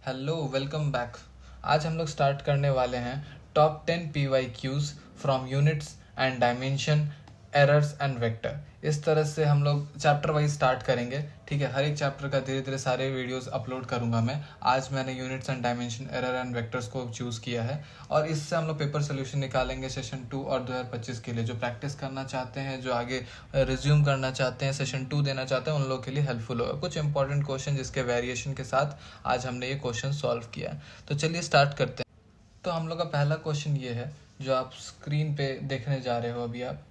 Hello welcome back. आज हम लोग स्टार्ट करने वाले हैं top 10 PYQs from units and dimension, errors and vector. इस तरह से हम लोग चैप्टर वाइज स्टार्ट करेंगे। ठीक है, हर एक चैप्टर का धीरे धीरे सारे वीडियोस अपलोड करूंगा मैं। आज मैंने units and dimension, error and vectors को चूज़ किया है और इससे हम लोग पेपर सोल्यूशन निकालेंगे सेशन 2 और 2025 के लिए। जो प्रैक्टिस करना चाहते हैं, जो आगे रिज्यूम करना चाहते हैं, सेशन 2 देना चाहते हैं, उन लोगों के लिए हेल्पफुल होगा। कुछ इंपॉर्टेंट क्वेश्चन जिसके वेरिएशन के साथ आज हमने ये क्वेश्चन सॉल्व किया है। तो चलिए स्टार्ट करते हैं। तो हम लोग का पहला क्वेश्चन ये है जो आप स्क्रीन पे देखने जा रहे हो अभी आप,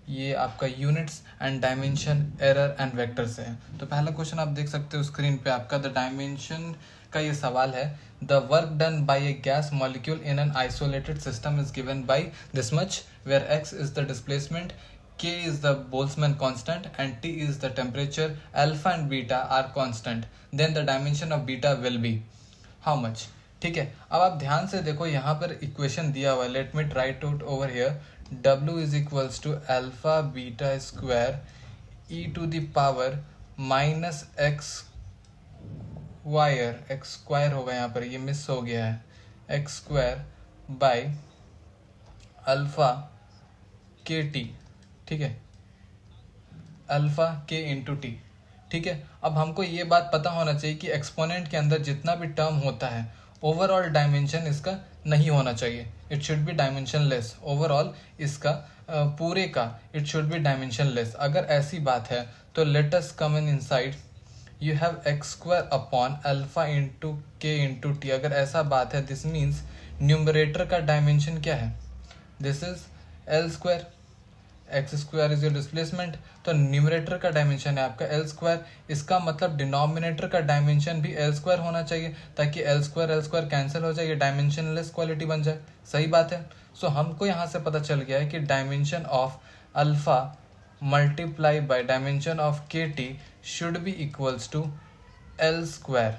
ये आपका units and dimension, error and vector से है। तो पहला क्वेश्चन आप देख सकते हो स्क्रीन पे आपका, द डायमेंशन का ये सवाल है। The work done by a gas molecule in an isolated system is given by this much, where x is the displacement, k is the Boltzmann constant and t is the temperature. Alpha and beta are constant. Then the dimension of beta will be how much? ठीक है, अब आप ध्यान से देखो, यहाँ पर equation दिया हुआ है। Let me try to over here. W is equals to alpha beta square e to the power minus x wire, x square होगा यहाँ पर, ये मिस हो गया है, x square by alpha k T. ठीक है, अल्फा के इंटू टी। ठीक है, अब हमको ये बात पता होना चाहिए कि एक्सपोनेंट के अंदर जितना भी टर्म होता है, ओवरऑल डायमेंशन इसका नहीं होना चाहिए। It should be dimension less. Overall इसका पूरे का it should be dimension less. अगर ऐसी बात है तो let us come in inside, you have x square upon alpha into के इंटू टी। अगर ऐसा बात है, दिस मीन्स न्यूमरेटर का डायमेंशन क्या है? This is L square, x square is your displacement. तो न्यूमरेटर का डायमेंशन है आपका एल स्क्वायर। इसका मतलब डिनोमिनेटर का डायमेंशन भी एल स्क्वायर होना चाहिए, ताकि एल स्क्वायर कैंसिल हो जाए, ये डायमेंशनलेस क्वालिटी बन जाए। सही बात है। सो हमको यहाँ से पता चल गया है कि dimension of alpha multiply by dimension of K T should be equals to L square.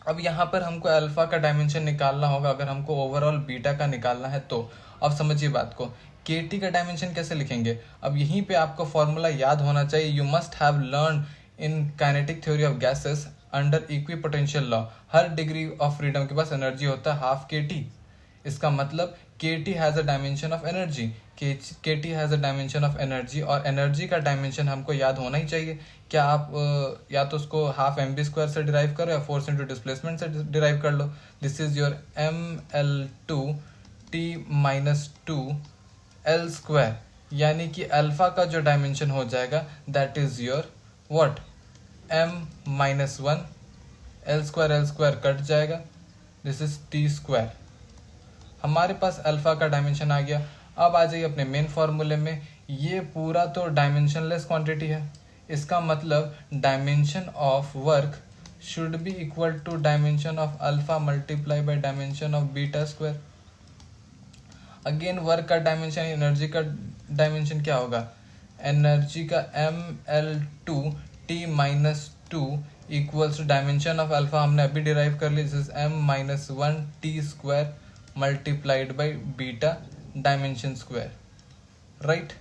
अब यहाँ पर हमको अल्फा का डायमेंशन निकालना होगा अगर हमको ओवरऑल बीटा का निकालना है तो। अब समझिए बात को, के टी का डायमेंशन कैसे लिखेंगे? अब यहीं पे आपको फॉर्मूला याद होना चाहिए। You must have learn in kinetic theory of gases under equipotential law. Her degree of freedom के पास एनर्जी होता है हाफ के टी। इसका मतलब K T has a dimension of energy, K T has a dimension of energy, और energy का dimension हमको याद होना ही चाहिए। क्या आप या तो उसको हाफ एम बी स्क्वायर से डिराइव करो या फोर्स इंटू डिस्प्लेसमेंट से डिराइव कर लो। This is your M L two T minus two L square, यानी कि अल्फा का जो डायमेंशन हो जाएगा that is your what, M minus one. L square cut जाएगा, दिस इज टी स्क्वायर। हमारे पास अल्फा का डायमेंशन आ गया। अब आ जाइए अपने मेन फॉर्मूले में। ये पूरा तो डायमेंशनलेस क्वांटिटी है, इसका मतलब dimension of work should be equal to dimension of alpha multiply by dimension of beta square. Again work का डायमेंशन, एनर्जी का डायमेंशन क्या होगा? एनर्जी का M L two T minus two equals to dimension of alpha हमने अभी derive कर लिया, this is M minus one T square multiplied by beta dimension square. Right,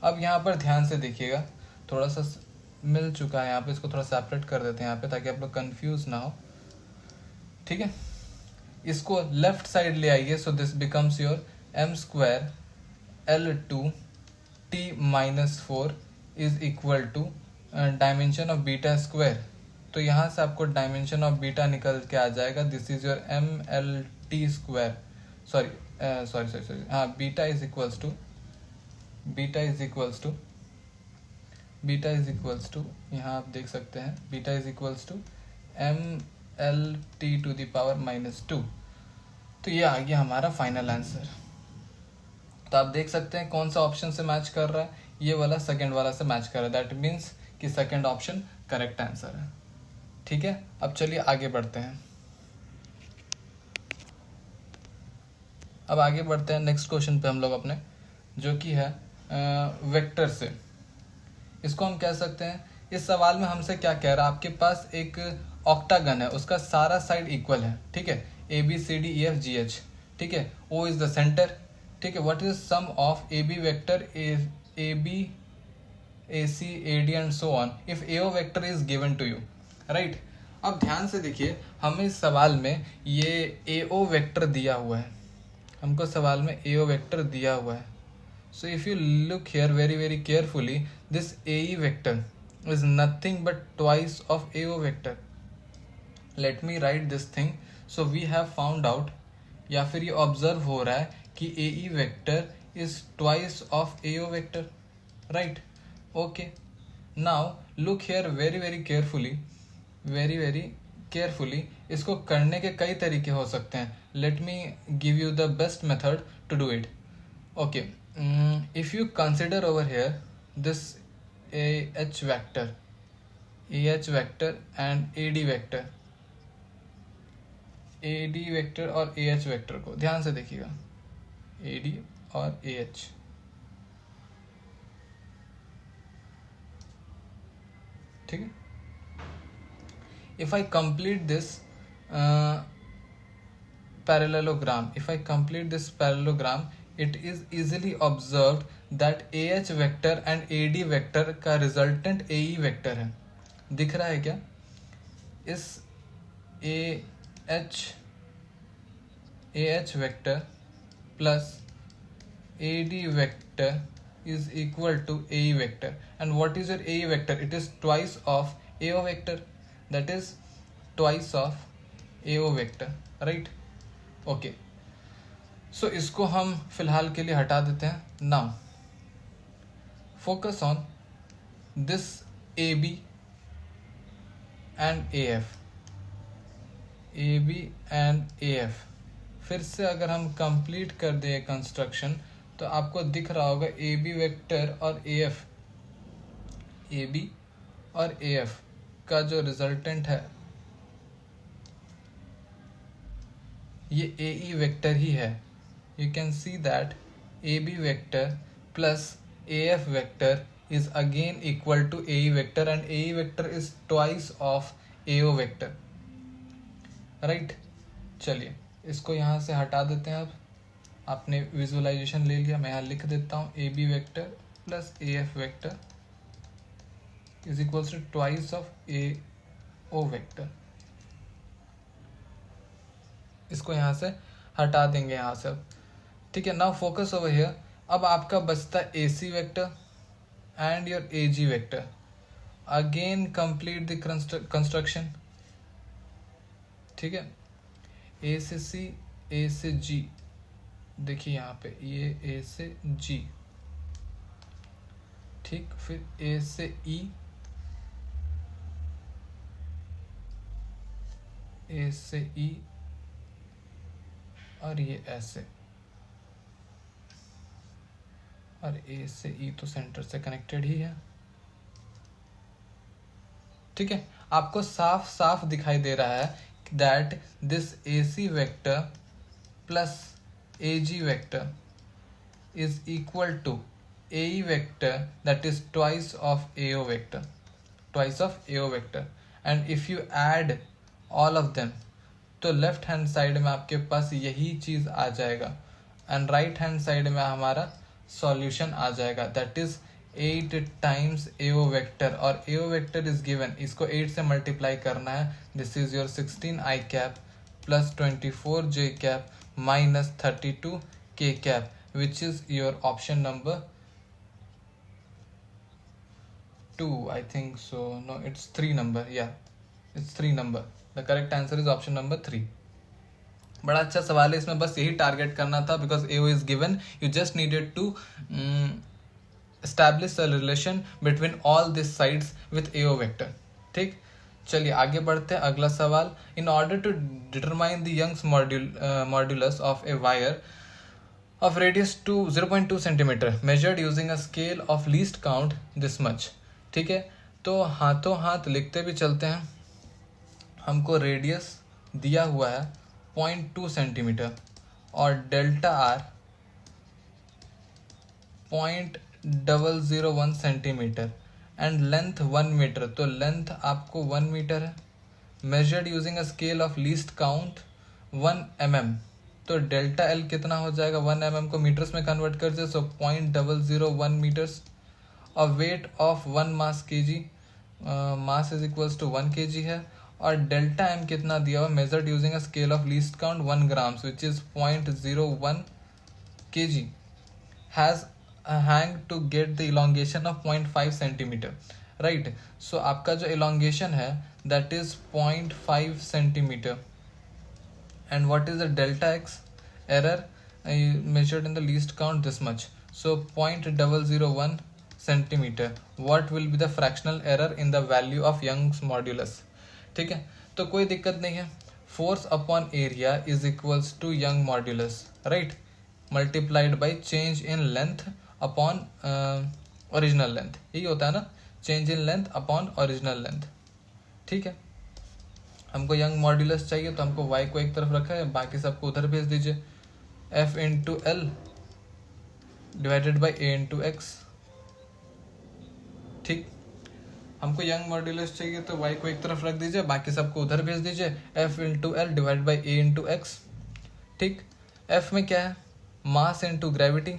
अब यहाँ पर ध्यान से देखिएगा, थोड़ा सा मिल चुका है यहाँ पे, इसको थोड़ा सेपरेट कर देते हैं यहाँ पे ताकि आप लोग कंफ्यूज ना हो। ठीक है, इसको लेफ्ट साइड ले आइए। So this becomes your M square L two T minus four is equal to dimension of beta square. तो यहाँ से आपको डायमेंशन ऑफ बीटा निकल के आ जाएगा, this is your M L T square, sorry हाँ, बीटा इज इक्वल्स टू यहाँ आप देख सकते हैं, beta is equals to M L T to the power minus two. तो ये आ गया हमारा फाइनल आंसर। तो आप देख सकते हैं कौन सा ऑप्शन से मैच कर रहा है, ये वाला सेकंड वाला से मैच कर रहा है। दैट मीन्स कि सेकंड ऑप्शन करेक्ट आंसर है। ठीक है, अब चलिए आगे बढ़ते हैं। अब आगे बढ़ते हैं नेक्स्ट क्वेश्चन पे हम लोग अपने, जो कि है वेक्टर से। इसको हम कह सकते हैं, इस सवाल में हमसे क्या कह रहा है, आपके पास एक ऑक्टागन है, उसका सारा साइड इक्वल है। ठीक है, A B C D E F G H. ठीक है, ओ इज द सेंटर। ठीक है, what is sum of A B vector A B A C A D and so on if A O vector is given to you. Right, अब ध्यान से देखिए, हमें इस सवाल में ये AO वेक्टर दिया हुआ है, हमको सवाल में AO वेक्टर दिया हुआ है. So if you look here very carefully, this AE vector is nothing but twice of AO vector. Let me write this thing. So we have found out, या फिर ये ऑब्जर्व हो रहा है कि AE vector is twice of AO vector, right? Okay. Now look here very carefully. इसको करने के कई तरीके हो सकते हैं. Let me give you the best method to do it. Okay. If you consider over here this AH vector and AD vector और AH vector को ध्यान से देखिएगा, AD और AH, ठीक है. If I complete this parallelogram, it is easily observed that AH vector and AD vector का resultant AE vector है. दिख रहा है क्या? इस AH vector plus AD vector is equal to AE vector. And what is your AE vector? It is twice of AO vector. That is twice of AO vector, right? Okay. So इसको हम फिलहाल के लिए हटा देते हैं. Now focus on this AB and AF. फिर से अगर हम कंप्लीट कर दें कंस्ट्रक्शन तो आपको दिख रहा होगा AB वेक्टर और AF का जो रिजल्टेंट है ये AE वेक्टर ही है. You can see that AB vector plus AF vector is again equal to AE vector and AE vector is twice of AO vector, right? चलिए इसको यहाँ से हटा देते हैं. अब आपने विजुअलाइजेशन ले लिया, मैं यहाँ लिख देता हूँ AB vector plus AF vector is equals to twice of AO vector. इसको यहाँ से हटा देंगे यहाँ से. ठीक है. Now focus over here. अब आपका बचता है AC vector and your AG vector. Again complete the construction. ठीक है. A से C, A से G. देखिए यहाँ पे ये A से G, ठीक. फिर A से E, A से E और ये ऐसे, और A से E तो सेंटर से कनेक्टेड ही है. ठीक है. आपको साफ साफ दिखाई दे रहा है that this AC vector plus AG vector is equal to AE vector, that is twice of AO vector, and if you add all of them तो लेफ्ट हैंड साइड में आपके पास यही चीज आ जाएगा एंड राइट हैंड साइड में हमारा solution आ जाएगा. That is 8 times AO vector, और AO वेक्टर इज गिवन, इसको 8 से मल्टीप्लाई करना है. This is your 16 I cap plus 24 J cap minus 32 K cap, which is your option number 2, I think so. No, it's 3 number. Yeah, it's 3 number. The correct answer is option number 3. बड़ा अच्छा सवाल है. इसमें बस यही target करना था because AO is given. You just needed to establish a relation between all these sides with AO vector. ठीक. चलिए आगे बढ़ते हैं. अगला सवाल. In order to determine the Young's modulus of a wire of radius to 0.2 centimeter measured using a scale of least count this much. ठीक है. तो हाथों हाथ लिखते भी चलते हैं. हमको रेडियस दिया हुआ है 0.2 सेंटीमीटर और delta R 0.001 centimetre and length 1 metre. तो लेंथ आपको 1 मीटर है. Measured using a scale of least count 1 mm. तो डेल्टा एल कितना हो जाएगा? 1 mm को मीटर्स में कन्वर्ट कर दे, सो 0.001 मीटर्स. और weight of 1 mass kg, mass is equals to 1 kg है. और डेल्टा एम कितना दिया हुआ, measured using a scale of least count 1 grams which is 0.01 kg has hang to get the elongation of 0.5 centimetre, right. So आपका जो elongation है that is 0.5 centimetre and what is the delta X error measured in the least count this much, so 0.001 centimeter. What will be the fractional error in the value of Young's modulus? ठीक है, तो कोई दिक्कत नहीं है, force upon area is equals to Young modulus, right, multiplied by change in length upon original length, यही होता है ना, change in length upon original length, ठीक है। हमको यंग मॉड्यूलस चाहिए तो हमको y को एक तरफ रखा है, बाकी सबको उधर भेज दीजिए, f into L divided by a into X, ठीक। हमको यंग मॉड्यूलस चाहिए तो y को एक तरफ रख दीजिए, बाकी सबको उधर भेज दीजिए, f into L divide by a into X, ठीक। f में क्या है, मास इंटू ग्रेविटी,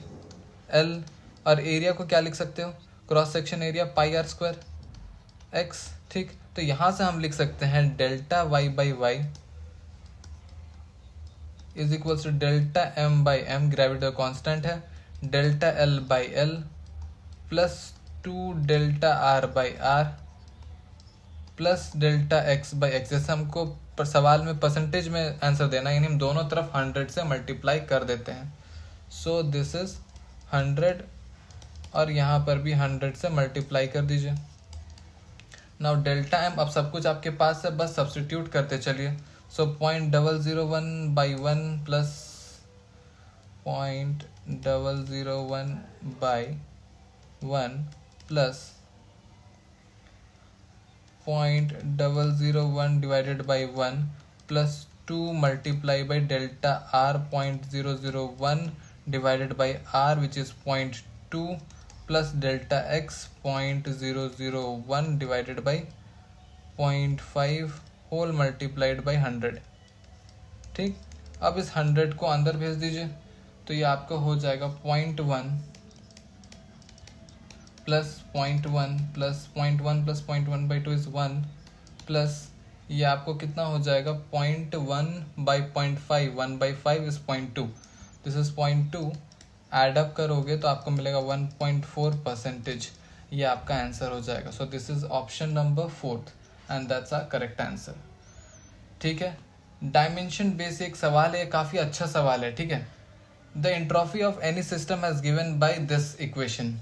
l और एरिया को क्या लिख सकते हो, cross section area pi R square x, ठीक। तो यहां से हम लिख सकते हैं delta y by Y is equals to delta m by M, gravity constant है, delta l by L plus 2 delta r by R plus delta x by x. जैसे हमको सवाल में परसेंटेज में आंसर देना, यानी हम दोनों तरफ 100 से मल्टीप्लाई कर देते हैं, सो दिस इज 100 और यहाँ पर भी 100 से मल्टीप्लाई कर दीजिए। नाउ डेल्टा m, अब सब कुछ आपके पास है, बस सब्स्टिट्यूट करते चलिए, so 0.001 by 1 plus 0.001 by 1 plus 0.001 divided by 1 plus 2 multiply by delta r 0.001 divided by r which is 0.2 plus delta x 0.001 divided by 0.5 whole multiplied by 100, ठीक। अब इस 100 को अंदर भेज दीजिए, तो ये आपका हो जाएगा 0.1 plus 0.1 plus 0.1 plus 0.1 by 2 is 1 plus ये आपको कितना हो जाएगा 0.1 by 0.5, 1 by 5 is 0.2, this is 0.2, add up करोगे तो आपको मिलेगा 1.4%, ये आपका आंसर हो जाएगा। So this is option number 4 and that's our correct answer, ठीक है। डायमेंशन बेस एक सवाल है, काफी अच्छा सवाल है, ठीक है। The entropy of any system has given by this equation,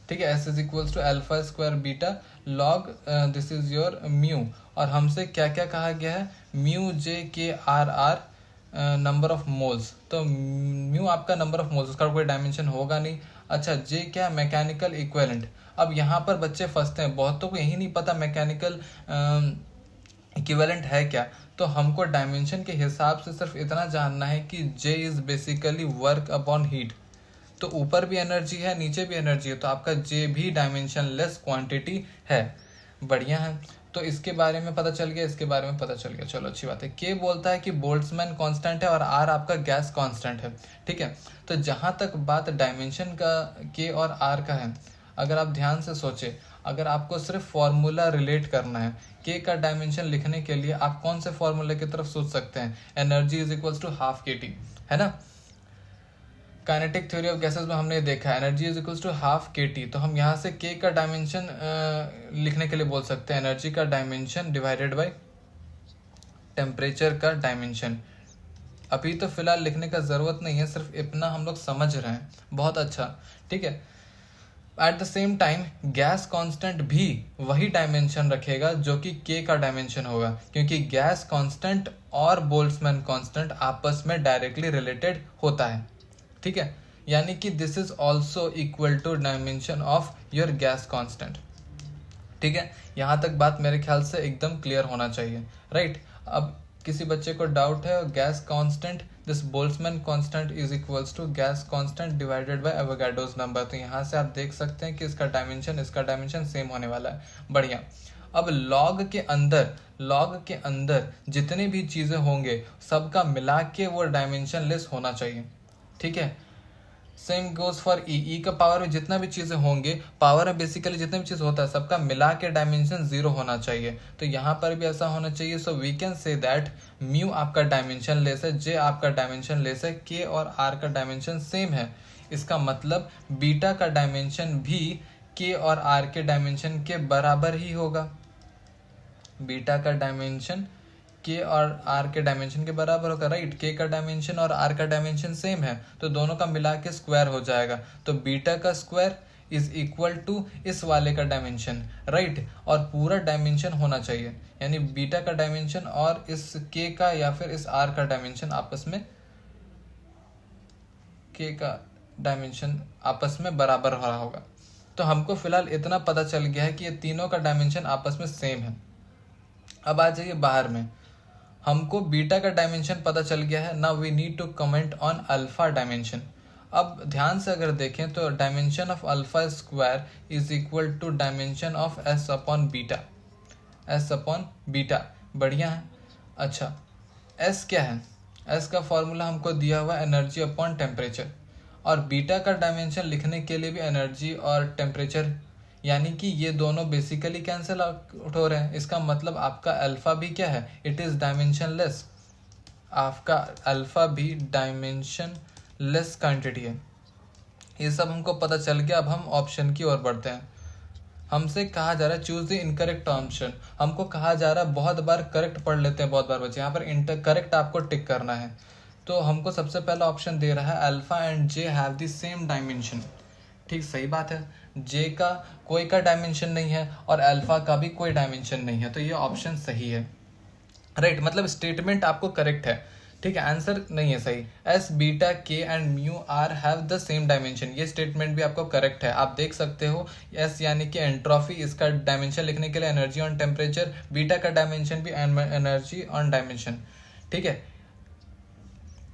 ठीक है, S is equals to alpha square beta log this is your mu, और हमसे क्या क्या कहा गया है, mu J K R R number of moles, तो म्यू आपका नंबर ऑफ मोल्स, उसका कोई डायमेंशन होगा नहीं। अच्छा, जे क्या, मैकेनिकल इक्विवेलेंट। अब यहाँ पर बच्चे फंसते हैं, बहुतों को यही नहीं पता मैकेनिकल इक्विवेलेंट है क्या, तो हमको डायमेंशन के हिसाब से सिर्फ इतना जानना है कि J is basically work upon heat, तो ऊपर भी एनर्जी है नीचे भी एनर्जी है, तो आपका जे भी डायमेंशन लेस क्वांटिटी है, बढ़िया है। तो इसके बारे में पता चल गया, इसके बारे में पता चल गया, चलो अच्छी बात है। के बोलता है कि बोल्ट्जमैन कांस्टेंट है और आर आपका गैस कांस्टेंट है, ठीक है। तो जहां तक बात डायमेंशन का के और आर का है, अगर आप ध्यान से सोचे, अगर आपको सिर्फ फॉर्मूला रिलेट करना है, के का डायमेंशन लिखने के लिए आप कौन से फॉर्मूले की तरफ सोच सकते हैं, energy is equals to half kT, है ना। काइनेटिक थ्योरी ऑफ गैसेस में हमने देखा energy is equals to half kT, तो हम यहाँ से के का डायमेंशन लिखने के लिए बोल सकते हैं एनर्जी का डायमेंशन डिवाइडेड बाय टेम्परेचर का डायमेंशन। अभी तो फिलहाल लिखने का जरूरत नहीं है, सिर्फ इतना हम लोग समझ रहे हैं, बहुत अच्छा, ठीक है। At the same time gas constant भी वही डायमेंशन रखेगा जो कि के का डायमेंशन होगा, क्योंकि गैस कांस्टेंट और बोल्ट्जमैन कांस्टेंट आपस में डायरेक्टली रिलेटेड होता है, ठीक है। यानी कि this is also equal to dimension of your gas constant, ठीक है। यहाँ तक बात मेरे ख्याल से एकदम क्लियर होना चाहिए, राइट। अब किसी बच्चे को डाउट है, gas constant, this Boltzmann constant is equals to gas constant divided by Avogadro's number, तो यहाँ से आप देख सकते हैं कि इसका डायमेंशन सेम होने वाला है, बढ़िया। अब लॉग के अंदर जितने भी चीजें होंगे सबका मिला के वो डायमेंशन लेस होना चाहिए, ठीक है। सेम गोज फॉर ई। ई का पावर में जितना भी चीज़ें होंगे, पावर में बेसिकली जितने भी चीज़ होता है सबका मिला के डायमेंशन 0 होना चाहिए, तो यहाँ पर भी ऐसा होना चाहिए। So we can say that mu आपका डायमेंशन लेस है, जे आपका डायमेंशन लेस है, के और आर का डायमेंशन सेम है। इसका मतलब बीटा का डायमेंशन भी के और आर के डायमेंशन के बराबर ही होगा। बीटा का डायमेंशन के और आर के डायमेंशन के बराबर होगा, राइट। के का डायमेंशन और आर का डायमेंशन सेम है, तो दोनों का मिला के स्क्वायर हो जाएगा। तो बीटा का स्क्वायर इज इक्वल टू इस वाले का डायमेंशन, राइट। और पूरा डायमेंशन होना चाहिए, यानी बीटा का डायमेंशन और इस के का या फिर इस आर का डायमेंशन आपस में, के का डायमेंशन आपस में बराबर हो रहा होगा। तो हमको फिलहाल इतना पता चल गया है कि ये तीनों का डायमेंशन आपस में सेम है। अब आ जाइए बाहर में, हमको बीटा का डायमेंशन पता चल गया है। Now we need to comment on alpha dimension. अब ध्यान से अगर देखें तो dimension of alpha square is equal to dimension of S upon beta, S upon beta. बढ़िया है। अच्छा, एस क्या है? एस का फॉर्मूला हमको दिया हुआ एनर्जी अपॉन टेम्परेचर, और बीटा का डायमेंशन लिखने के लिए भी एनर्जी और टेम्परेचर, यानी कि ये दोनों बेसिकली कैंसिल आउट हो रहे हैं। इसका मतलब आपका अल्फा भी क्या है? It is dimension less. आपका अल्फा भी डायमेंशन लेस क्वांटिटी है। ये सब हमको पता चल गया। अब हम ऑप्शन की ओर बढ़ते हैं। हमसे कहा जा रहा है चूज द इनकरेक्ट ऑप्शन। हमको कहा जा रहा है, बहुत बार करेक्ट पढ़ लेते हैं बहुत बार बच्चे, यहाँ पर करेक्ट आपको टिक करना है। तो हमको सबसे पहला ऑप्शन दे रहा है alpha and J have the same dimension. ठीक, सही बात है। जे का कोई का डायमेंशन नहीं है और अल्फा का भी कोई डायमेंशन नहीं है, तो ये ऑप्शन सही है, राइट। मतलब स्टेटमेंट आपको करेक्ट है, ठीक है, आंसर नहीं है सही। S beta K and mu R have the same dimension, ये स्टेटमेंट भी आपको करेक्ट है। आप देख सकते हो एस यानी कि एंट्रोफी, इसका डायमेंशन लिखने के लिए एनर्जी ऑन टेम्परेचर, बीटा का डायमेंशन भी एनर्जी ऑन डायमेंशन, ठीक है।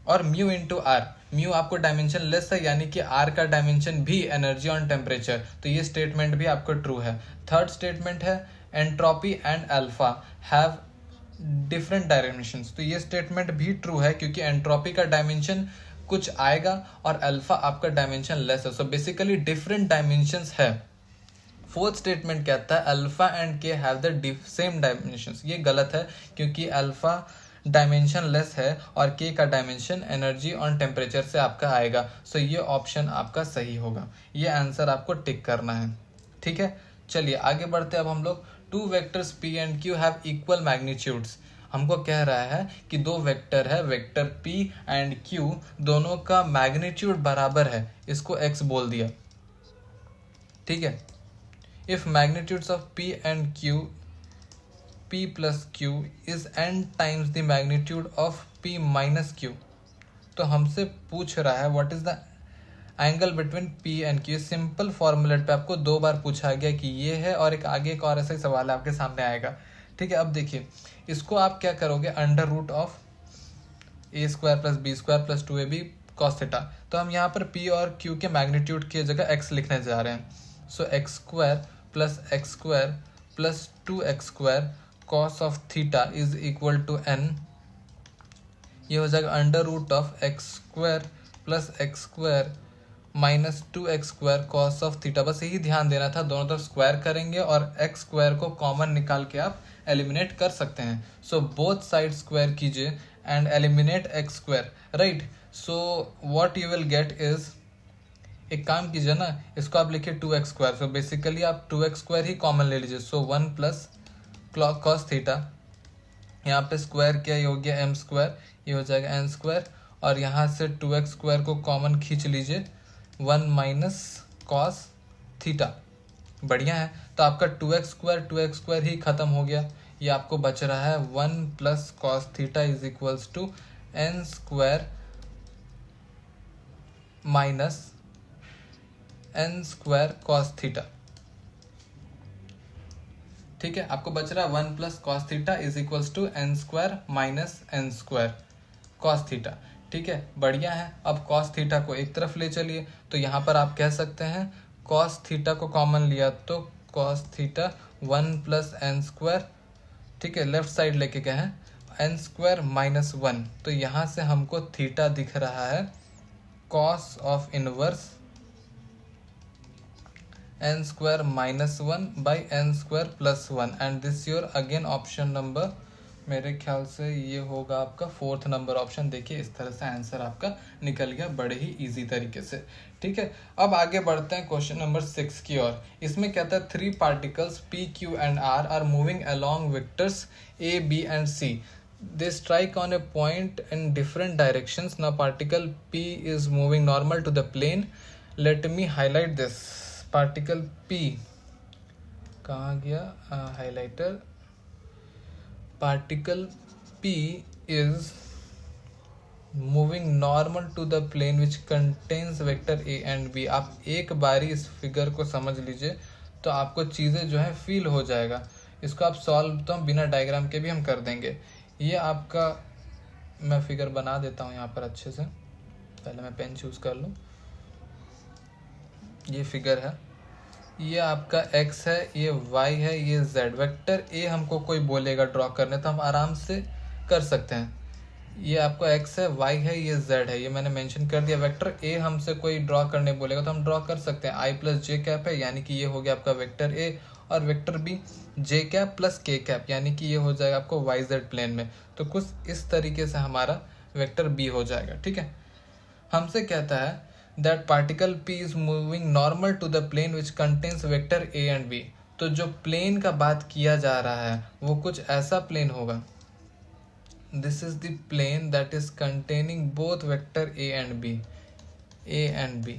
और म्यू इंटू आर, म्यू आपको डायमेंशन लेस है, यानी कि आर का डायमेंशन भी एनर्जी ऑन टेम्परेचर, तो ये स्टेटमेंट भी आपको ट्रू है। थर्ड स्टेटमेंट है entropy and alpha have different dimensions, तो ये स्टेटमेंट भी ट्रू है, क्योंकि एंट्रोपी का डायमेंशन कुछ आएगा और अल्फा आपका डायमेंशन लेस है, सो बेसिकली डिफरेंट डायमेंशंस है। फोर्थ स्टेटमेंट कहता है अल्फा एंड के हैव द सेम डायमेंशंस, ये गलत है, क्योंकि अल्फा डायमेंशन लेस है और के का डायमेंशन एनर्जी ऑन टेम्परेचर से आपका आएगा, सो ये ऑप्शन आपका सही होगा। ये आंसर आपको टिक करना है, ठीक है। चलिए आगे बढ़ते हैं। अब हम लोग two vectors P and Q have equal magnitudes. हमको कह रहा है कि दो वेक्टर है, वेक्टर पी एंड क्यू, दोनों का मैग्नीट्यूड बराबर है, इसको एक्स बोल दिया, ठीक है। If magnitudes of P and Q, p plus q is n times the magnitude of p minus q, तो हमसे पूछ रहा है what is the angle between p and q। Simple formulate पे आपको दो बार पूछा गया कि ये है, और एक आगे एक और ऐसा ही सवाल आपके सामने आएगा, ठीक है। अब देखिए इसको आप क्या करोगे, under root of A square plus B square plus 2ab cos theta. तो हम यहाँ पर p और q के मैग्नीट्यूड की जगह x लिखने जा रहे हैं। So x square plus 2x square cos of theta is equal to n, ये हो जाएगा under root of x square plus x square minus 2x square cos of theta. बस यही ध्यान देना था, दोनों तरफ स्क्वायर करेंगे और एक्स स्क्वायर को कॉमन निकाल के आप एलिमिनेट कर सकते हैं। सो बोथ साइड स्क्वायर कीजिए and eliminate x square, right. So what you will get is, एक काम कीजिए ना, इसको आप लिखिए 2x स्क्वायर, सो बेसिकली आप 2x स्क्वायर ही कॉमन ले लीजिए। सो 1 प्लस cos थीटा, यहाँ पे स्क्वायर क्या, ये हो गया m स्क्वायर, ये हो जाएगा n स्क्वायर, और यहाँ से 2x स्क्वायर को कॉमन खींच लीजिए, 1 माइनस cos थीटा। बढ़िया है। तो आपका 2x स्क्वायर ही खत्म हो गया, ये आपको बच रहा है 1 plus cos theta is equals to n square minus n square cos theta, ठीक है। आपको बच रहा है 1 plus cos theta is equals to n square minus n square cos theta, ठीक है। बढ़िया है। अब cos थीटा को एक तरफ ले चलिए, तो यहाँ पर आप कह सकते हैं cos थीटा को कॉमन लिया तो cos theta 1 plus n square, ठीक है, लेफ्ट साइड लेके गए हैं n स्क्वायर माइनस 1, तो यहाँ से हमको थीटा दिख रहा है cos of inverse n square -1 by n square +1 and this your again option number, मेरे ख्याल से ये होगा आपका 4th नंबर ऑप्शन। देखिए इस तरह से आंसर आपका निकल गया बड़े ही इजी तरीके से। ठीक है, अब आगे बढ़ते हैं क्वेश्चन नंबर 6 की ओर। इसमें कहता है 3 particles P, Q and R are moving along vectors A, B and C. They strike on a point in different directions. Now particle P is moving normal to the plane. Let me highlight this. Particle P कहाँ गया highlighter? Particle P is moving normal to the plane which contains vector A and B. आप एक बारी इस figure को समझ लीजिए तो आपको चीज़ें जो है फील हो जाएगा। इसको आप सॉल्व तो हम बिना डायग्राम के भी हम कर देंगे। ये आपका मैं फिगर बना देता हूँ यहाँ पर अच्छे से, पहले मैं पेन चूज़ कर लूँ। ये फिगर है, ये आपका x है, ये y है, ये z। वेक्टर a हमको कोई बोलेगा ड्रॉ करने तो हम आराम से कर सकते हैं। ये आपको x है, y है, ये z है, ये मैंने मेंशन कर दिया। वेक्टर a हमसे कोई ड्रॉ करने बोलेगा तो हम ड्रॉ कर सकते हैं। i प्लस जे कैप है यानी कि ये हो गया आपका वेक्टर a, और वेक्टर b जे कैप प्लस के कैप यानी कि ये हो जाएगा आपको yz प्लेन में। तो कुछ इस तरीके से हमारा वेक्टर b हो जाएगा। ठीक है, हमसे कहता है that particle P is moving normal to the plane which contains vector A and B. तो जो प्लेन का बात किया जा रहा है वो कुछ ऐसा प्लेन होगा, this is the plane that is containing both vector A and B. A and B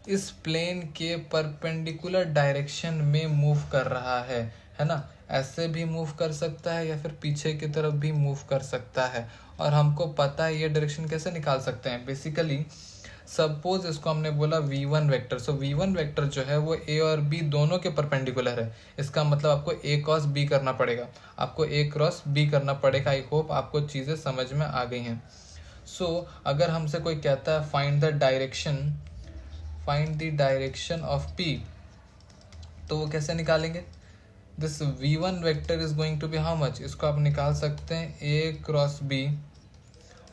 इस प्लेन के परपेंडिकुलर डायरेक्शन में मूव कर रहा है ना। ऐसे भी मूव कर सकता है या फिर पीछे की तरफ भी मूव कर सकता है, और हमको पता है ये डायरेक्शन कैसे निकाल सकते हैं। बेसिकली सपोज इसको हमने बोला v1 वेक्टर, सो v1 वेक्टर जो है वो a और b दोनों के परपेंडिकुलर है। इसका मतलब आपको a क्रॉस b करना पड़ेगा, आपको a क्रॉस b करना पड़ेगा। आई होप आपको चीज़ें समझ में आ गई हैं। सो अगर हमसे कोई कहता है find the direction of p, तो वो कैसे निकालेंगे? This v1 vector is going to be how much, इसको आप निकाल सकते हैं a क्रॉस b,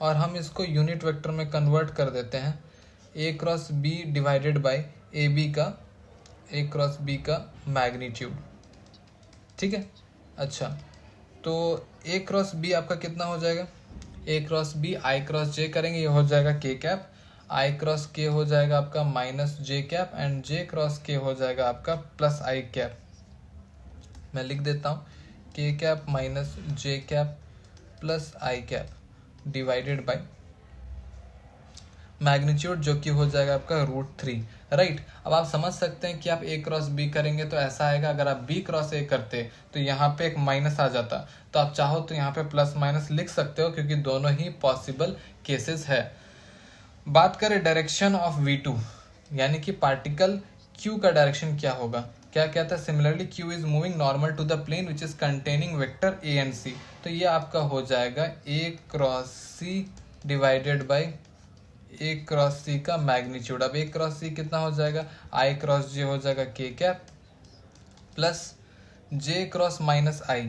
और हम इसको यूनिट वेक्टर में कन्वर्ट कर देते हैं a cross b divided by a cross b का मैग्नीट्यूड। ठीक है, अच्छा तो a क्रॉस b आपका कितना हो जाएगा? a cross b i cross j करेंगे, ये हो जाएगा k cap, i cross k हो जाएगा आपका minus j cap, and j cross k हो जाएगा आपका प्लस i कैप। मैं लिख देता हूँ k cap minus j cap plus i cap divided by magnitude जो कि हो जाएगा आपका √3। राइट, अब आप समझ सकते हैं कि आप a क्रॉस b करेंगे तो ऐसा आएगा। अगर आप b क्रॉस a करते तो यहाँ पे एक माइनस आ जाता, तो आप चाहो तो यहाँ पे प्लस माइनस लिख सकते हो क्योंकि दोनों ही पॉसिबल केसेस है। बात करें डायरेक्शन ऑफ v2 यानी कि पार्टिकल q का डायरेक्शन क्या होगा, क्या कहता है? Similarly q is moving normal to the plane which is containing vector a and c, तो ये आपका हो जाएगा a cross c divided by a cross c का मैग्नीट्यूड। अब a क्रॉस c कितना हो जाएगा? i क्रॉस j हो जाएगा k cap plus j cross minus i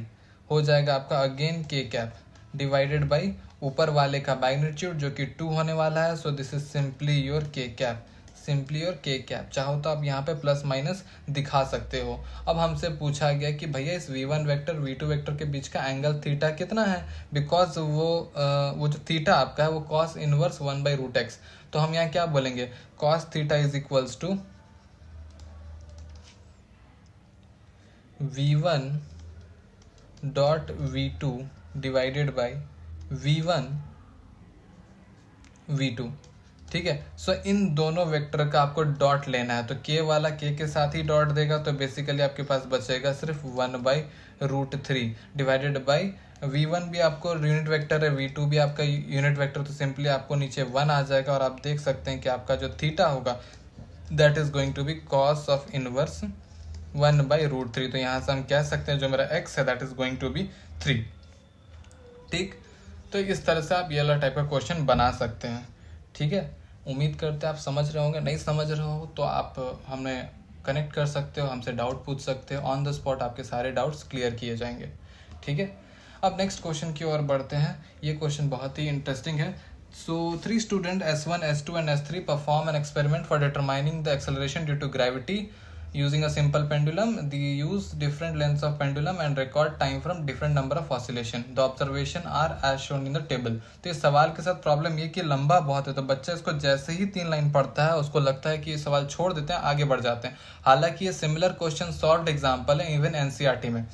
हो जाएगा आपका again k cap divided by ऊपर वाले का मैग्नीट्यूड जो कि 2 होने वाला है। सो this is simply your k cap, simply और k कैप। चाहो तो आप यहाँ पे प्लस माइनस दिखा सकते हो। अब हमसे पूछा गया कि भैया इस v1 वेक्टर v2 वेक्टर के बीच का एंगल थीटा कितना है, बिकॉज वो जो थीटा आपका है वो cos इनवर्स 1/√x। तो हम यहाँ क्या बोलेंगे? cos theta is equals to v1 dot v2 divided by v1 v2। ठीक है, सो इन दोनों वेक्टर का आपको डॉट लेना है, तो k वाला k के साथ ही डॉट देगा, तो बेसिकली आपके पास बचेगा सिर्फ 1/√3 डिवाइडेड बाई v1 भी आपको यूनिट वेक्टर है, v2 भी आपका यूनिट वेक्टर, तो सिंपली आपको नीचे 1 आ जाएगा। और आप देख सकते हैं कि आपका जो थीटा होगा that is going to be cos of inverse 1/√3। तो यहाँ से हम कह सकते हैं जो मेरा x है that is going to be 3। ठीक, तो इस तरह से आप ये वाला टाइप का क्वेश्चन बना सकते हैं। ठीक है, उम्मीद करते हैं आप समझ रहे होंगे। नहीं समझ रहे हो तो आप हमें कनेक्ट कर सकते हो, हमसे डाउट पूछ सकते हो, ऑन द स्पॉट आपके सारे डाउट्स क्लियर किए जाएंगे। ठीक है, अब नेक्स्ट क्वेश्चन की ओर बढ़ते हैं। ये क्वेश्चन बहुत ही इंटरेस्टिंग है। So, three students S1, S2, and S3 perform an experiment for determining the acceleration due to gravity using a simple pendulum. They use different lengths of pendulum and record time from different number of oscillation. The observation are as shown in the table. तो इस सवाल के साथ problem ये कि लंबा बहुत है, तो बच्चा इसको जैसे ही 3 लाइन पढ़ता है उसको लगता है कि ये सवाल छोड़ देते हैं, आगे बढ़ जाते हैं. हालांकि ये सिमिलर क्वेश्चन सॉल्व्ड एग्जाम्पल है इवन एनसीईआरटी में,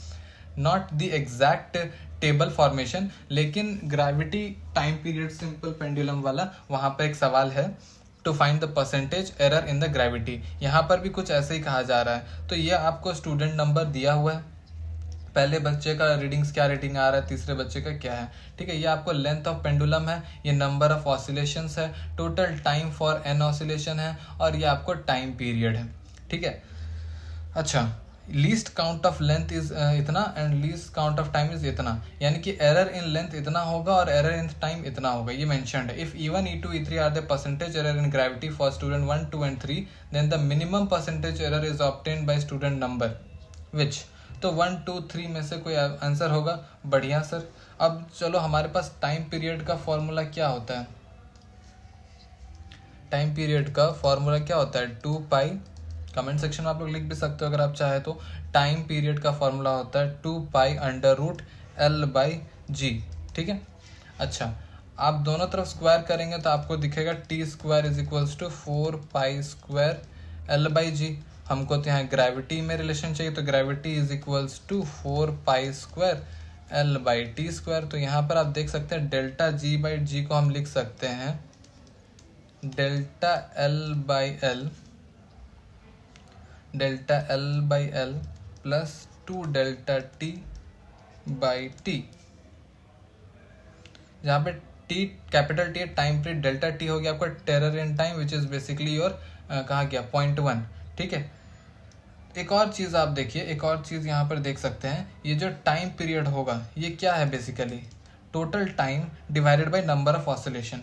not the exact table formation, लेकिन gravity time period simple pendulum वाला वहां पर एक सवाल है to find the percentage error in the gravity. यहाँ पर भी कुछ ऐसे ही कहा जा रहा है. तो ये आपको स्टूडेंट नंबर दिया हुआ है, पहले बच्चे का रीडिंग्स क्या रेटिंग आ रहा है, तीसरे बच्चे का क्या है. ठीक है, ये आपको लेंथ ऑफ पेंडुलम है, ये नंबर ऑफ ऑसिलेशंस है, total time for N oscillation है, और ये आपको टाइम पीरियड है. ठीक है. अच्छा, least count of length is इतना and least count of time is इतना, यानी कि एरर इन लेंथ इतना होगा और एरर इन टाइम इतना होगा, ये मेंशन्ड है. If E1, E2, E3 are the percentage error in gravity for student 1, 2 and 3, then the minimum percentage error is obtained by student number which. तो 1, 2, 3 में से कोई आंसर होगा. बढ़िया सर. अब चलो, हमारे पास टाइम पीरियड का फॉर्मूला क्या होता है. टाइम पीरियड का फॉर्मूला क्या होता है, 2 पाई, कमेंट सेक्शन में आप लोग लिख भी सकते हो अगर आप चाहे तो. टाइम पीरियड का फॉर्मूला होता है 2 pi under root L by g. ठीक है. अच्छा, आप दोनों तरफ स्क्वायर करेंगे तो आपको दिखेगा T square is equals to 4 pi square L by g. हमको तो यहाँ ग्रेविटी में रिलेशन चाहिए, तो gravity is equals to 4 pi square L by T square. तो यहाँ पर आप देख सकते हैं डेल्टा जी बाई जी को हम लिख सकते हैं delta L by L, delta L by L plus 2 delta T by T, जहाँ पे T capital T time period, delta T हो गया आपका terror in time which is basically your कहाँ गया 0.1. ठीक है. एक और चीज़ आप देखिए, एक और चीज़ यहाँ पर देख सकते हैं, ये जो टाइम पीरियड होगा ये क्या है, basically total time divided by number of oscillation,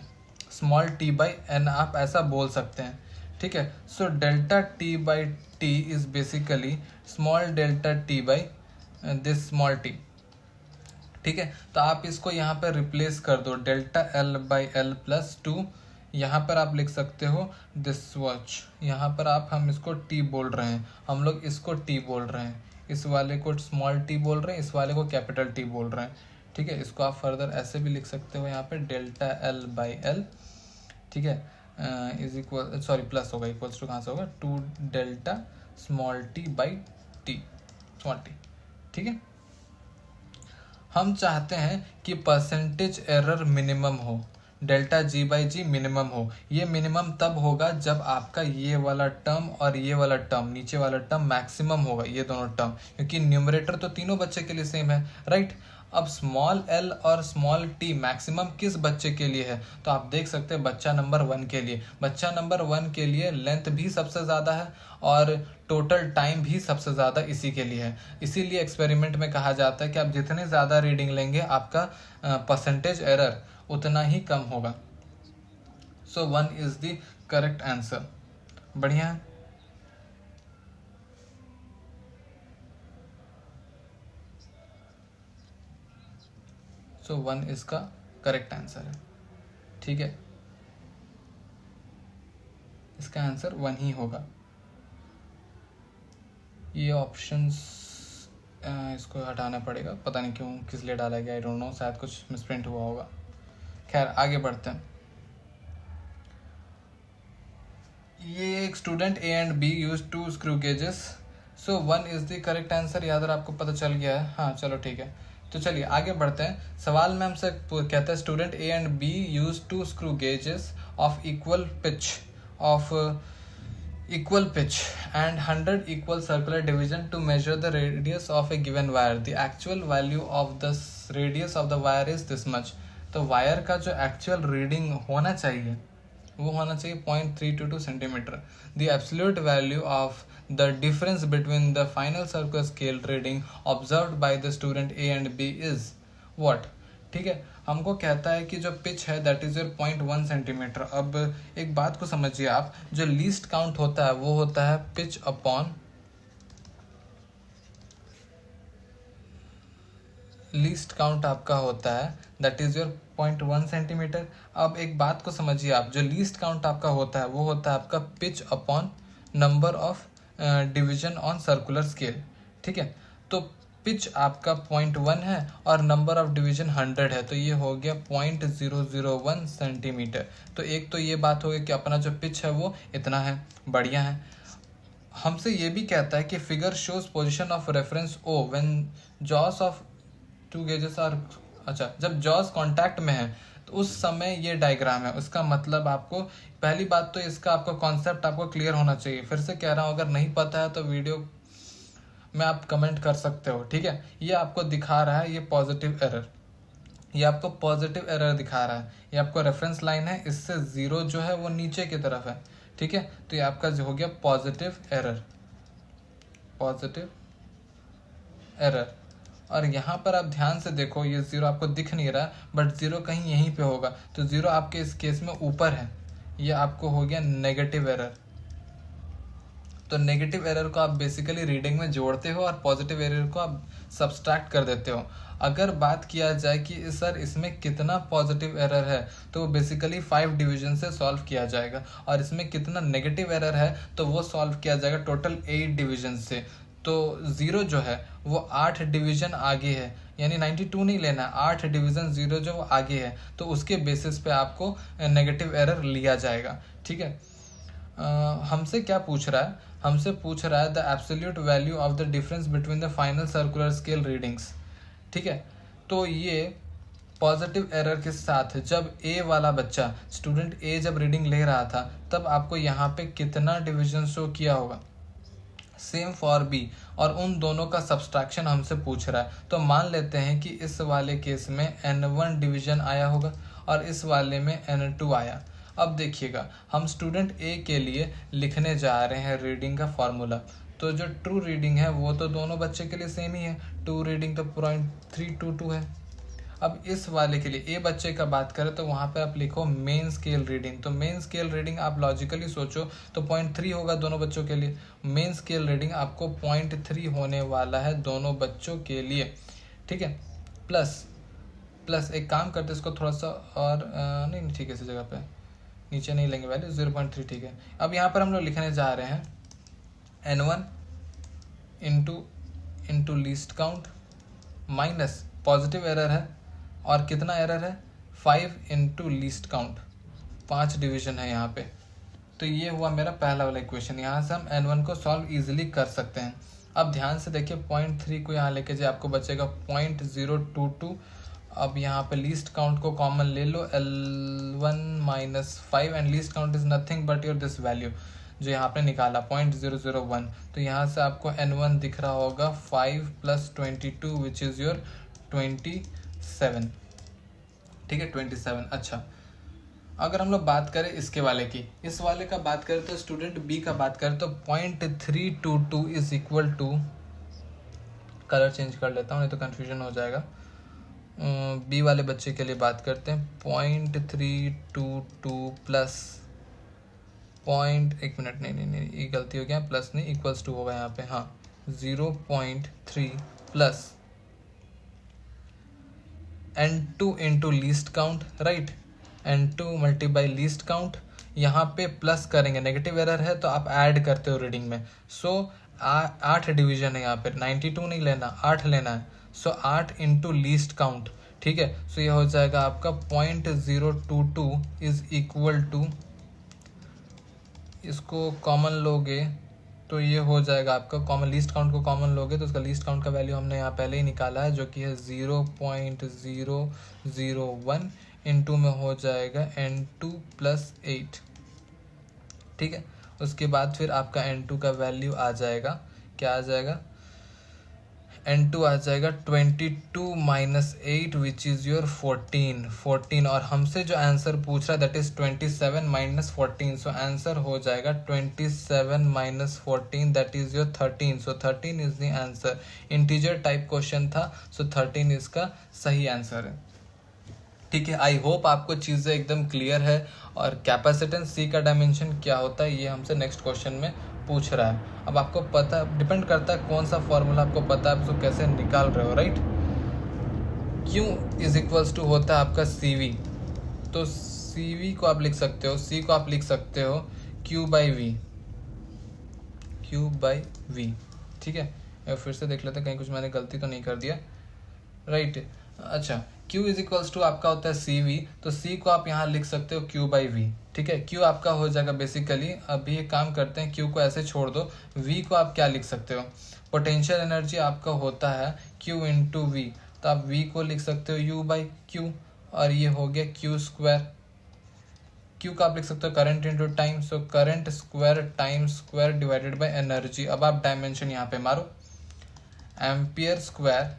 small t by n आप ऐसा बोल सकते हैं. ठीक है. So delta t by T is basically small delta t by this small t. ठीक है. तो आप इसको यहाँ पर रिप्लेस कर दो, delta L by L plus 2, यहाँ पर आप लिख सकते हो दिस वॉच, यहाँ पर हम इसको t बोल रहे हैं, हम लोग इसको t बोल रहे हैं, इस वाले को स्मॉल t बोल रहे हैं, इस वाले को कैपिटल T बोल रहे हैं. ठीक है. इसको आप फर्दर ऐसे भी लिख सकते हो, यहाँ पे डेल्टा L बाई L. ठीक है. इज इक्वल, सॉरी प्लस होगा, इक्वल्स टू कहाँ से होगा, 2 delta small t by t, small t. ठीक है. हम चाहते हैं कि परसेंटेज एरर मिनिमम हो, delta G by G minimum हो. ये मिनिमम तब होगा जब आपका ये वाला टर्म और ये वाला टर्म, नीचे वाला टर्म मैक्सिमम होगा, ये दोनों टर्म, क्योंकि न्यूमरेटर तो तीनों बच्चे के लिए सेम है, राइट. अब स्मॉल l और स्मॉल t मैक्सिमम किस बच्चे के लिए है, तो आप देख सकते हैं बच्चा नंबर 1 के लिए. बच्चा नंबर 1 के लिए लेंथ भी सबसे ज़्यादा है और टोटल टाइम भी सबसे ज़्यादा इसी के लिए है. इसीलिए एक्सपेरिमेंट में कहा जाता है कि आप जितने ज़्यादा रीडिंग लेंगे आपका परसेंटेज एरर उतना ही कम होगा. सो 1 इज द करेक्ट आंसर. बढ़िया है. सो 1 इसका करेक्ट आंसर है. ठीक है. इसका आंसर 1 ही होगा. ये ऑप्शंस इसको हटाना पड़ेगा, पता नहीं क्यों, किस लिए डाला गया, आई डोंट नो, शायद कुछ मिसप्रिंट हुआ होगा. खैर आगे बढ़ते हैं. ये एक student A and B use 2 screw gauges. So 1 is the correct answer. याद आपको पता चल गया है. हाँ चलो ठीक है. तो चलिए आगे बढ़ते हैं. सवाल में हमसे कहता है student A and B use 2 screw gauges of equal pitch and 100 equal circular division to measure the radius of a given wire. The actual value of the radius of the wire is this much. तो wire का जो actual reading होना चाहिए वो होना चाहिए 0.322 centimetre. The absolute value of the difference between the final circular scale reading observed by the student A and B is what. ठीक है. हमको कहता है कि जो पिच है दैट इज योर 0.1 सेंटीमीटर. अब एक बात को समझिए आप, जो लीस्ट काउंट होता है वो होता है पिच अपॉन लीस्ट काउंट आपका होता है दैट इज योर 0.1 सेंटीमीटर। अब एक बात को समझिए आप, जो लीस्ट काउंट आपका होता है वो होता है आपका pitch upon number of division on circular scale, ठीक है। तो पिच आपका 0.1 है और नंबर ऑफ डिवीजन 100 है, तो ये हो गया 0.001 सेंटीमीटर। तो एक तो ये बात हो गई कि अपना जो पिच है वो इतना है, बढ़िया है। हमसे ये भी कहता है कि figure shows position of reference O when jaws of two gauges are, अच्छा, जब जॉस कांटेक्ट में है तो उस समय ये डायग्राम है। उसका मतलब आपको पहली बात तो इसका आपको कॉन्सेप्ट आपको क्लियर होना चाहिए। फिर से कह रहा हूँ, अगर नहीं पता है तो वीडियो में आप कमेंट कर सकते हो, ठीक है। ये आपको दिखा रहा है ये पॉजिटिव एरर, ये आपको पॉजिटिव एरर दिखा रहा है। ये आपको रेफरेंस लाइन है, इससे जीरो जो है वो नीचे की तरफ है, ठीक है। तो ये आपका जो हो गया पॉजिटिव एरर, पॉजिटिव एरर। और यहाँ पर आप ध्यान से देखो, ये जीरो आपको दिख नहीं रहा बट जीरो कहीं यहीं पे होगा, तो जीरो आपके इस केस में ऊपर है, ये आपको हो गया नेगेटिव एरर। तो नेगेटिव एरर को आप बेसिकली रीडिंग में जोड़ते हो और पॉजिटिव एरर को आप सब्सट्रैक्ट कर देते हो। अगर बात किया जाए कि सर इसमें कितना पॉजिटिव एरर है, तो वो बेसिकली 5 डिवीजन से सॉल्व किया जाएगा, और इसमें कितना नेगेटिव एरर है तो वो सॉल्व किया जाएगा टोटल 8 डिवीजन से। तो जीरो जो है वो 8 डिवीजन आगे है, यानी 92 नहीं लेना है, 8 डिवीजन जीरो जो वो आगे है, तो उसके बेसिस पे आपको नेगेटिव एरर लिया जाएगा, ठीक है। हमसे क्या पूछ रहा है, हमसे पूछ रहा है the absolute value of the difference between the final circular scale readings, ठीक है। तो ये पॉजिटिव एरर के साथ जब ए वाला बच्चा, स्टूडेंट ए जब रीडिंग ले रहा था, तब आपको यहाँ पे कितना डिवीजन शो किया होगा, सेम फॉर बी, और उन दोनों का सब्सट्रैक्शन हमसे पूछ रहा है। तो मान लेते हैं कि इस वाले केस में n1 डिवीजन आया होगा और इस वाले में n2 आया। अब देखिएगा, हम स्टूडेंट ए के लिए लिखने जा रहे हैं रीडिंग का फॉर्मूला। तो जो ट्रू रीडिंग है वो तो दोनों बच्चे के लिए सेम ही है, ट्रू रीडिंग तो 0.322 है। अब इस वाले के लिए ए बच्चे का बात करें तो वहाँ पे आप लिखो मेन स्केल रीडिंग। तो मेन स्केल रीडिंग आप लॉजिकली सोचो तो 0.3 होगा दोनों बच्चों के लिए। मेन स्केल रीडिंग आपको 0.3 होने वाला है दोनों बच्चों के लिए, ठीक है। प्लस एक काम करते इसको थोड़ा सा और नहीं ठीक है, इसी जगह पे नीचे नहीं लेंगे वैल्यू, 0.3 ठीक है। अब यहाँ पर हम लोग लिखने जा रहे हैं n1 into least count minus positive error है, और कितना एरर है 5 इंटू लीस्ट काउंट, 5 डिवीजन है यहाँ पे। तो ये हुआ मेरा पहला वाला इक्वेशन। यहाँ से हम n1 को सॉल्व इजीली कर सकते हैं। अब ध्यान से देखिए 0.3 को यहाँ लेके जाए आपको बचेगा 0.022। अब यहाँ पे लीस्ट काउंट को कॉमन ले लो, L1 minus 5, and least count is nothing but your this value जो यहाँ पे निकाला 0.001। तो यहाँ से आपको n1 दिख रहा होगा 5 + 22 विच इज योर 27, ठीक है 27। अच्छा, अगर हम लोग बात करें इसके वाले की, इस वाले का बात करें तो स्टूडेंट बी का बात करें तो 0.322 is equal to, colour change कर लेता हूँ नहीं तो कंफ्यूजन हो जाएगा। बी वाले बच्चे के लिए बात करते हैं 0.322 प्लस एक मिनट, नहीं ये गलती हो गया, प्लस नहीं इक्वल्स टू होगा यहाँ पे, हाँ 0.3 plus n2 into least count, right, n2 multiply least count. यहाँ पे प्लस करेंगे, नेगेटिव एरर है तो आप ऐड करते हो रीडिंग में। सो 8 डिवीजन है यहाँ पे, 92 नहीं लेना 8 लेना है। सो 8 इंटू लीस्ट काउंट, ठीक है। सो ये हो जाएगा आपका 0.022 इज इक्वल टू, इसको कॉमन लोगे तो ये हो जाएगा आपका कॉमन, लीस्ट काउंट को कॉमन लोगे तो उसका लीस्ट काउंट का वैल्यू हमने यहाँ पहले ही निकाला है जो कि है 0.001 इंटू में हो जाएगा n2 + 8, ठीक है। उसके बाद फिर आपका n2 का वैल्यू आ जाएगा, क्या आ जाएगा, n2 आ जाएगा 22 माइनस 8 विच इज योर 14, और हमसे जो आंसर पूछ रहा है that is 27 minus 14। So answer हो जाएगा 27 minus 14 that is your 13। So 13 is the answer. Integer type question था, सो 13 इसका सही आंसर है, ठीक है। आई होप आपको चीज़ें एकदम क्लियर है। और कैपेसिटेंस सी का डायमेंशन क्या होता है ये हमसे नेक्स्ट क्वेश्चन में पूछ रहा है। अब आपको पता, डिपेंड करता है कौन सा फॉर्मूला आपको पता है, आप उसको कैसे निकाल रहे हो, right. Q is equals to होता है आपका CV। तो CV को आप लिख सकते हो, C को आप लिख सकते हो Q/V, Q/V, ठीक है। फिर से देख लेते हैं कहीं कुछ मैंने गलती तो नहीं कर दिया, राइट। अच्छा, Q इज इक्वल्स टू आपका होता है CV, तो C को आप यहाँ लिख सकते हो Q/V, ठीक है। Q आपका हो जाएगा बेसिकली, अभी एक काम करते हैं, Q को ऐसे छोड़ दो, V को आप क्या लिख सकते हो, पोटेंशियल एनर्जी आपका होता है Q इंटू V, तो आप V को लिख सकते हो U/Q, और ये हो गया Q²। Q का आप लिख सकते हो current into time, so current square time square divided by energy. अब आप डायमेंशन यहाँ पे मारो, एम्पियर स्क्वायर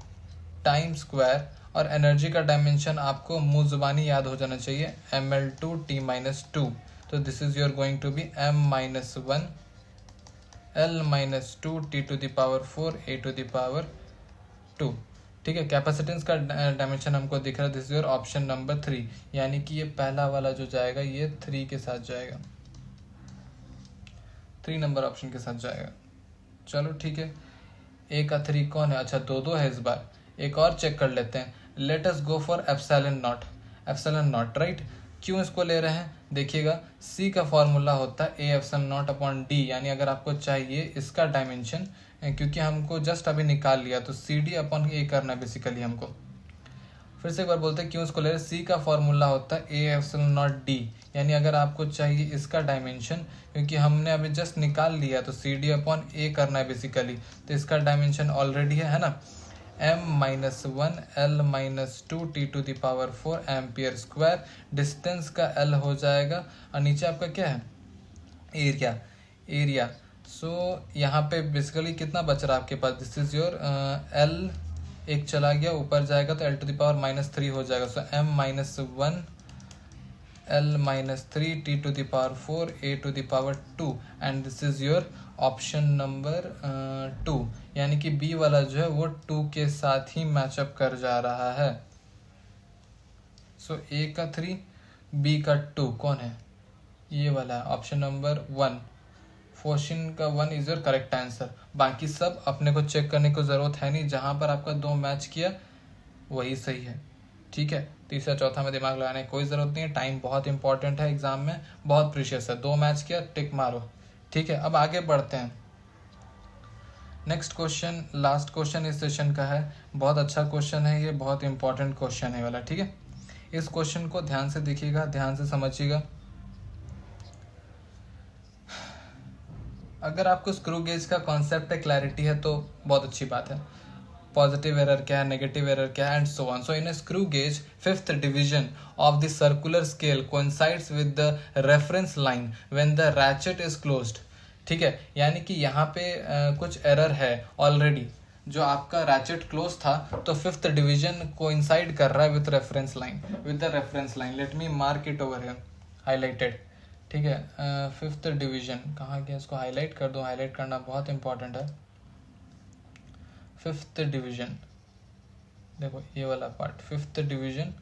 टाइम स्क्वायर, और एनर्जी का डायमेंशन आपको मुंह जुबानी याद हो जाना चाहिए, ml2t-2। तो this is your going to be m-1 l-2 t⁴ a⁴, ठीक है। कैपेसिटेंस का डायमेंशन हमको दिख रहा है, this is your option number 3, यानी कि ये पहला वाला जो जाएगा ये 3 के साथ जाएगा, 3 नंबर ऑप्शन के साथ जाएगा। चलो ठीक है, ए का 3 कौन है, अच्छा 2-2 है इस बार। एक और चेक कर लेते हैं, let us go for epsilon not, right. क्यों इसको ले रहे हैं, देखिएगा सी का फॉर्मूला होता है A epsilon not upon D, यानी अगर आपको चाहिए इसका डायमेंशन, क्योंकि हमको जस्ट अभी निकाल लिया, तो सी डी अपॉन ए करना है बेसिकली हमको। फिर से एक बार बोलते हैं क्यों इसको ले रहे हैं, सी का फॉर्मूला होता है ए एप्सिलॉन नॉट डी, यानी अगर आपको चाहिए इसका डायमेंशन, क्योंकि हमने अभी जस्ट निकाल लिया, तो सी डी अपॉन ए करना है बेसिकली, तो इसका डायमेंशन ऑलरेडी है ना, m-1 l-2 t⁴ ampere square, distance का l हो जाएगा, और नीचे आपका क्या है, एरिया। सो यहाँ पे बेसिकली कितना बच रहा है आपके पास, दिस इज योर l, एक चला गया ऊपर जाएगा तो l⁻³ हो जाएगा, सो m-1 l-3 t⁴ a⁴, and this is your option number 2, यानी कि बी वाला जो है वो 2 के साथ ही मैचअप कर जा रहा है। सो ए का 3, बी का 2 कौन है, ये वाला है ऑप्शन नंबर 1, क्वेश्चन का 1 इज योर करेक्ट आंसर। बाकी सब अपने को चेक करने की जरूरत है नहीं, जहां पर आपका 2 मैच किया वही सही है, ठीक है। तीसरा चौथा में दिमाग लगाने की कोई जरूरत नहीं है, टाइम बहुत इंपॉर्टेंट है एग्जाम में, बहुत प्रीशियस है। 2 मैच किया, टिक मारो, ठीक है। अब आगे बढ़ते हैं, नेक्स्ट क्वेश्चन, लास्ट क्वेश्चन इस सेशन का है, बहुत अच्छा क्वेश्चन है ये, बहुत इंपॉर्टेंट क्वेश्चन है वाला, ठीक है। इस क्वेश्चन को ध्यान से देखिएगा, ध्यान से समझिएगा। अगर आपको स्क्रू गेज का कॉन्सेप्ट है, क्लैरिटी है, तो बहुत अच्छी बात है। पॉजिटिव एरर क्या है, नेगेटिव एरर क्या है, and so on. So in screw gauge 5th division of the circular scale coincides with the reference line when the ratchet is closed, ठीक है। यानी कि यहाँ पे कुछ एरर है ऑलरेडी, जो आपका रैचेट क्लोज था, तो 5th डिवीजन कोइंसाइड कर रहा है with reference line, let me mark it over here, highlighted, ठीक है। 5th डिवीजन कहाँ गया, इसको हाईलाइट कर दो, हाईलाइट करना बहुत इंपॉर्टेंट है। 5th डिवीजन, देखो ये वाला part, 5th division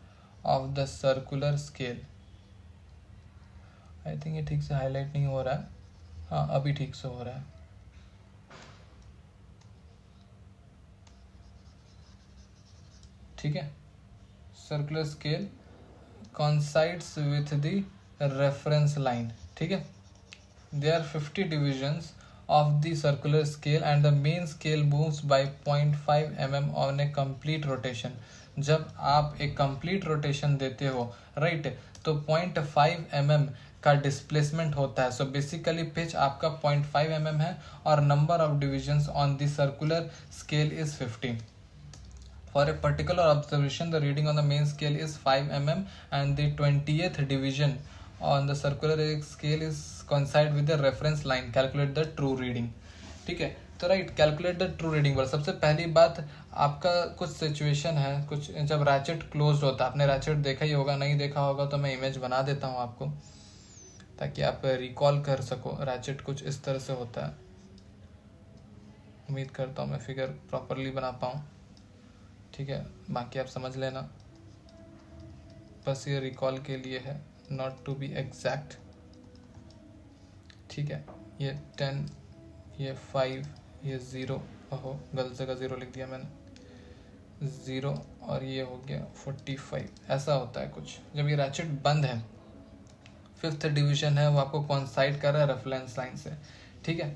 of the circular scale, I think ये ठीक से हाईलाइट नहीं हो रहा है, हाँ अभी ठीक से हो रहा है, ठीक है। Circular scale coincides with the reference line, ठीक है। There are 50 divisions of the circular scale and the main scale moves by 0.5 mm on a complete rotation। जब आप एक complete rotation देते हो, राइट, तो 0.5 mm का डिस्प्लेसमेंट होता है। सो बेसिकली पिच आपका 0.5 mm है, और number of divisions on the circular scale is 50। For a particular observation, the reading on the main scale is 5 mm and the 20th division on the circular scale is coincide with the reference line. Calculate the true reading. ठीक है, तो right, calculate the true reading पर सबसे पहली बात, आपका कुछ situation है, कुछ जब रैचेट क्लोज होता है, आपने रैचेट देखा ही होगा, नहीं देखा होगा तो मैं इमेज बना देता हूँ आपको, ताकि आप रिकॉल कर सको। रैचेट कुछ इस तरह से होता है, उम्मीद करता हूँ मैं फिगर प्रॉपरली बना पाऊँ, ठीक है। बाकी आप समझ लेना, बस ये रिकॉल के लिए है, नॉट टू बी एग्जैक्ट, ठीक है। ये 10, ये 5, ये 0, ओहो गलत जगह 0 लिख दिया मैंने, 0 और ये हो गया 45, ऐसा होता है कुछ जब ये रैचेट बंद है। फिफ्थ डिवीजन है वो आपको कॉन्साइड कर रहा है रेफरेंस लाइन से, ठीक है।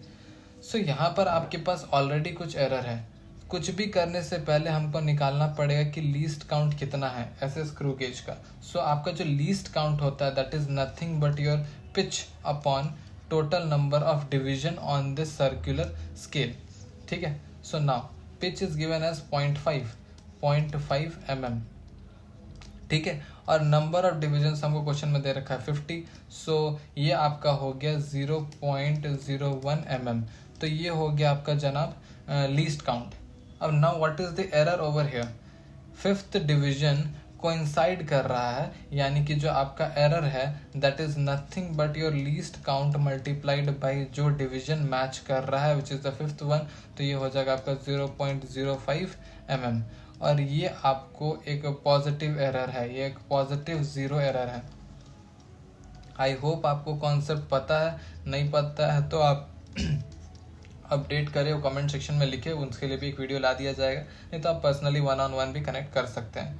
सो यहाँ पर आपके पास ऑलरेडी कुछ एरर है। कुछ भी करने से पहले हमको निकालना पड़ेगा कि लीस्ट काउंट कितना है ऐसे स्क्रू गेज का। सो आपका जो लीस्ट काउंट होता है that is nothing but your pitch upon total number of division on this circular scale, ठीक है। So now pitch is given as 0.5 mm, ठीक है। और नंबर ऑफ डिविजन हमको क्वेश्चन में दे रखा है 50, सो ये आपका हो गया 0.01 mm। तो ये हो गया आपका जनाब लीस्ट काउंट। अब now what is the error over here, fifth division coincide कर रहा है, यानी कि जो आपका एरर है that is nothing but your least count multiplied by जो डिवीजन मैच कर रहा है which is the fifth one. तो ये हो जाएगा आपका 0.05 mm। और ये आपको एक पॉजिटिव एरर है, ये एक पॉजिटिव 0 एरर है। आई होप आपको कॉन्सेप्ट पता है, नहीं पता है तो आप अपडेट करें, वो कमेंट सेक्शन में लिखे, उसके लिए भी एक वीडियो ला दिया जाएगा, नहीं तो आप पर्सनली 1-on-1 भी कनेक्ट कर सकते हैं,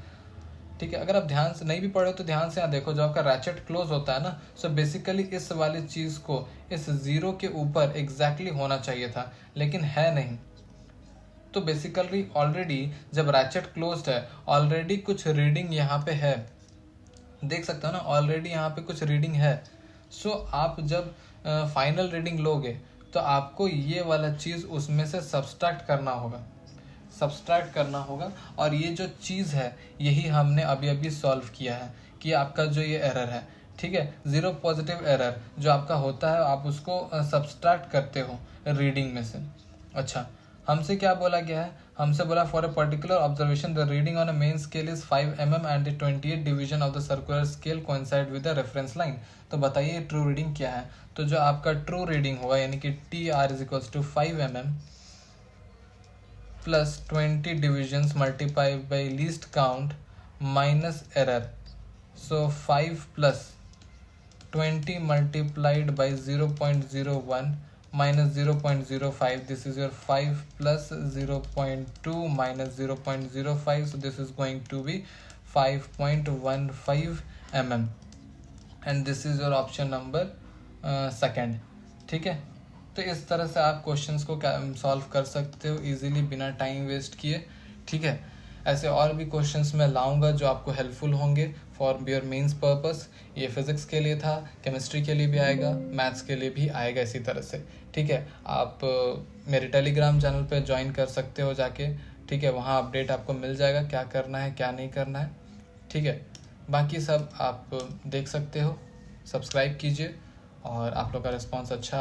ठीक है। अगर आप ध्यान से नहीं भी पढ़े तो ध्यान से यहाँ देखो, जो आपका रैचेट क्लोज होता है ना, सो बेसिकली इस वाली चीज़ को इस 0 के ऊपर एग्जैक्टली होना चाहिए था, लेकिन है नहीं। तो बेसिकली ऑलरेडी जब रैचेट क्लोज्ड है ऑलरेडी कुछ रीडिंग यहाँ पे है, देख सकते हो ना, ऑलरेडी यहाँ पे कुछ रीडिंग है। सो आप जब फाइनल रीडिंग लोगे तो आपको ये वाला चीज़ उसमें से सब्सट्रैक्ट करना होगा, और ये जो चीज़ है यही हमने अभी अभी सॉल्व किया है कि आपका जो ये एरर है, ठीक है, 0 पॉजिटिव एरर जो आपका होता है आप उसको सब्सट्रैक्ट करते हो रीडिंग में से। अच्छा, हमसे क्या बोला गया है, हमसे बोला for a particular observation the reading on a main scale is 5 mm and the 28 division of the circular scale coincide with the reference line. तो बताइए ट्रू रीडिंग क्या है। तो जो आपका ट्रू रीडिंग होगा यानी कि TR is equals to 5 mm plus 20 divisions multiply by least count minus error. So 5 plus 20 multiplied by 0.01 minus 0.05, this is your 5 plus 0.2 minus 0.05, so this is going to be 5.15 mm and this is your option number second, ठीक है। तो इस तरह से आप questions को solve कर सकते हो इजीली बिना टाइम वेस्ट किए, ठीक है। ऐसे और भी क्वेश्चंस मैं लाऊंगा जो आपको हेल्पफुल होंगे फॉर योर मेंस पर्पस। ये फिजिक्स के लिए था, केमिस्ट्री के लिए भी आएगा, मैथ्स के लिए भी आएगा इसी तरह से, ठीक है। आप मेरे टेलीग्राम चैनल पे ज्वाइन कर सकते हो जाके, ठीक है, वहाँ अपडेट आपको मिल जाएगा क्या करना है क्या नहीं करना है, ठीक है। बाकी सब आप देख सकते हो, सब्सक्राइब कीजिए और आप लोग का रिस्पॉन्स अच्छा